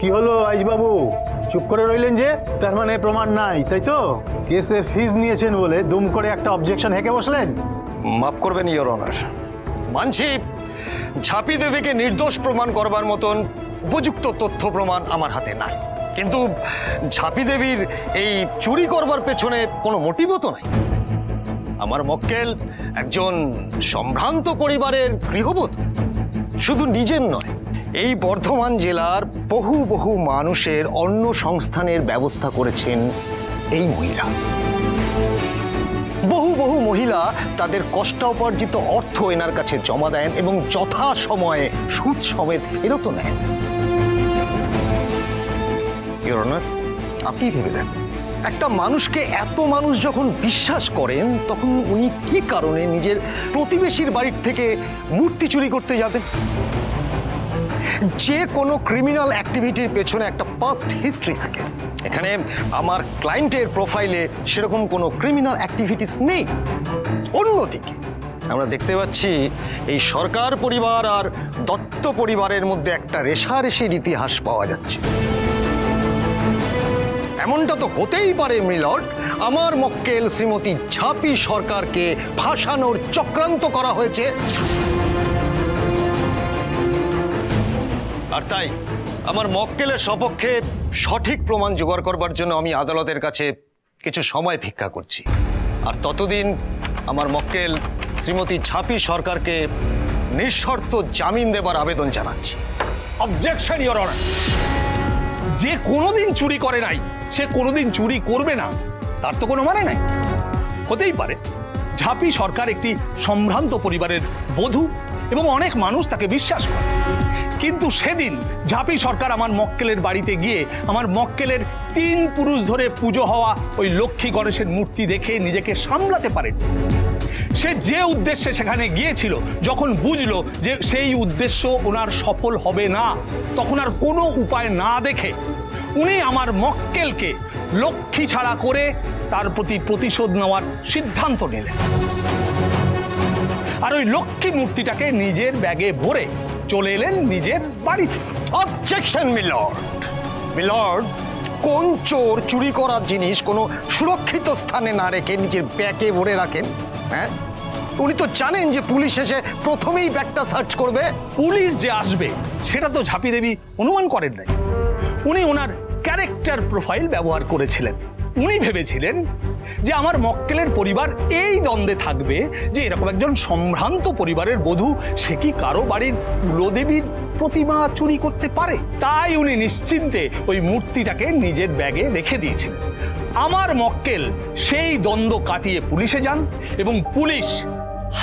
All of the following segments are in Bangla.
কি হলো আইজ বাবু, চুপ করে রইলেন যে? তার মানে প্রমাণ নাই, তাই তো? কেসের ফিজ নিয়েছেন বলে দুম করে একটা অবজেকশন হেঁকে বসলেন। মাফ করবেন ইওর অনার, মানছি ঝাঁপি দেবীকে নির্দোষ প্রমাণ করবার মতন উপযুক্ত তথ্য প্রমাণ আমার হাতে নাই, কিন্তু ঝাঁপি দেবীর এই চুরি করবার পেছনে কোনো মোটিভও তো নাই। আমার মক্কেল একজন সম্ভ্রান্ত পরিবারের গৃহবধূ, শুধু নিজের নয়, এই বর্ধমান জেলার বহু বহু মানুষের অন্ন সংস্থানের ব্যবস্থা করেছেন এই মহিলা। বহু বহু মহিলা তাদের কষ্টোপার্জিত অর্থ এনার কাছে জমা দেন এবং যথা সময়ে সুদ সমেত ফেরত নেন। ইওর অনার, আপনি ভেবে দেখুন, একটা মানুষকে এত মানুষ যখন বিশ্বাস করেন, তখন উনি কি কারণে নিজের প্রতিবেশীর বাড়ির থেকে মূর্তি চুরি করতে যাবেন? যে কোনো ক্রিমিনাল অ্যাক্টিভিটির পেছনে একটা পাস্ট হিস্ট্রি থাকে। এখানে আমার ক্লায়েন্টের প্রোফাইলে সেরকম কোনো ক্রিমিনাল অ্যাক্টিভিটিস নেই। অন্যদিকে আমরা দেখতে পাচ্ছি এই সরকার পরিবার আর দত্ত পরিবারের মধ্যে একটা রেষারেষির ইতিহাস পাওয়া যাচ্ছে। এমনটা তো হতেই পারে মিলর্ড, আমার মক্কেল শ্রীমতী ঝাঁপি সরকারকে ফাঁসানোর চক্রান্ত করা হয়েছে। আর তাই আমার মক্কেলের সপক্ষে সঠিক প্রমাণ জোগাড় করবার জন্য আমি আদালতের কাছে কিছু সময় ভিক্ষা করছি। আর ততদিন আমার মক্কেল শ্রীমতী ঝাঁপি সরকারকে নিঃশর্ত জামিন দেবার আবেদন জানাচ্ছি। অবজেকশন ইওর অনার, যে কোনোদিন চুরি করে নাই সে কোনোদিন চুরি করবে না, তার তো কোনো মানে নাই। হতেই পারে ঝাঁপি সরকার একটি সম্ভ্রান্ত পরিবারের বধূ এবং অনেক মানুষ তাকে বিশ্বাস করে, কিন্তু সেদিন ঝাঁপি সরকার আমার মক্কেলের বাড়িতে গিয়ে আমার মক্কেলের 3 পুরুষ ধরে পুজো হওয়া ওই লক্ষ্মী গণেশের মূর্তি দেখে নিজেকে সামলাতে পারেন। সে যে উদ্দেশ্যে সেখানে গিয়েছিল, যখন বুঝলো যে সেই উদ্দেশ্য ওনার সফল হবে না, তখন আর কোনো উপায় না দেখে উনি আমার মক্কেলকে লক্ষ্মী ছাড়া করে তার প্রতি প্রতিশোধ নেওয়ার সিদ্ধান্ত নিলেন। আর ওই লক্ষ্মী মূর্তিটাকে নিজের ব্যাগে ভরে চলে এলেন নিজের বাড়িতে। Objection milord. মিলর্ড, কোন চোর চুরি করার জিনিস কোনো সুরক্ষিত স্থানে না রেখে নিজের ব্যাগে ভরে রাখেন? হ্যাঁ, উনি তো জানেন যে পুলিশ এসে প্রথমেই ব্যাগটা সার্চ করবে। পুলিশ যে আসবে সেটা তো ঝাঁপি দেবী অনুমান করেন নাই। উনি ওনার ক্যারেক্টার প্রোফাইল ব্যবহার করেছিলেন। উনি ভেবেছিলেন যে আমার মক্কেলের পরিবার এই দ্বন্দ্বে থাকবে যে এরকম একজন সম্ভ্রান্ত পরিবারের বধূ সে কি কারো বাড়ির কুলদেবীর প্রতিমা চুরি করতে পারে। তাই উনি নিশ্চিন্তে ওই মূর্তিটাকে নিজের ব্যাগে রেখে দিয়েছিলেন। আমার মক্কেল সেই দ্বন্দ্ব কাটিয়ে পুলিশে যান এবং পুলিশ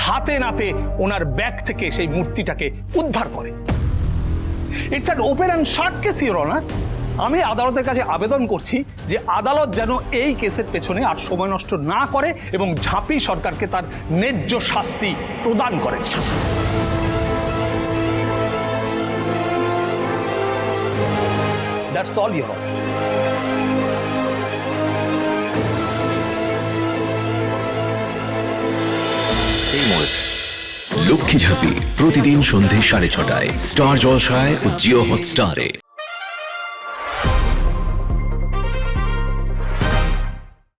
হাতে নাতে ওনার ব্যাগ থেকে সেই মূর্তিটাকে উদ্ধার করে। It's an open and short case your honour. আমি আদালতের কাছে আবেদন করছি যে আদালত যেন এই কেসের পেছনে আর সময় নষ্ট না করে এবং ঝাঁপি সরকারকে তার ন্যায্য শাস্তি প্রদান করে। That's all your honour. Lakshmi Jhanpi প্রতিদিন সন্ধে 6:30টায় স্টার জলসায় ও জিও হটস্টারে।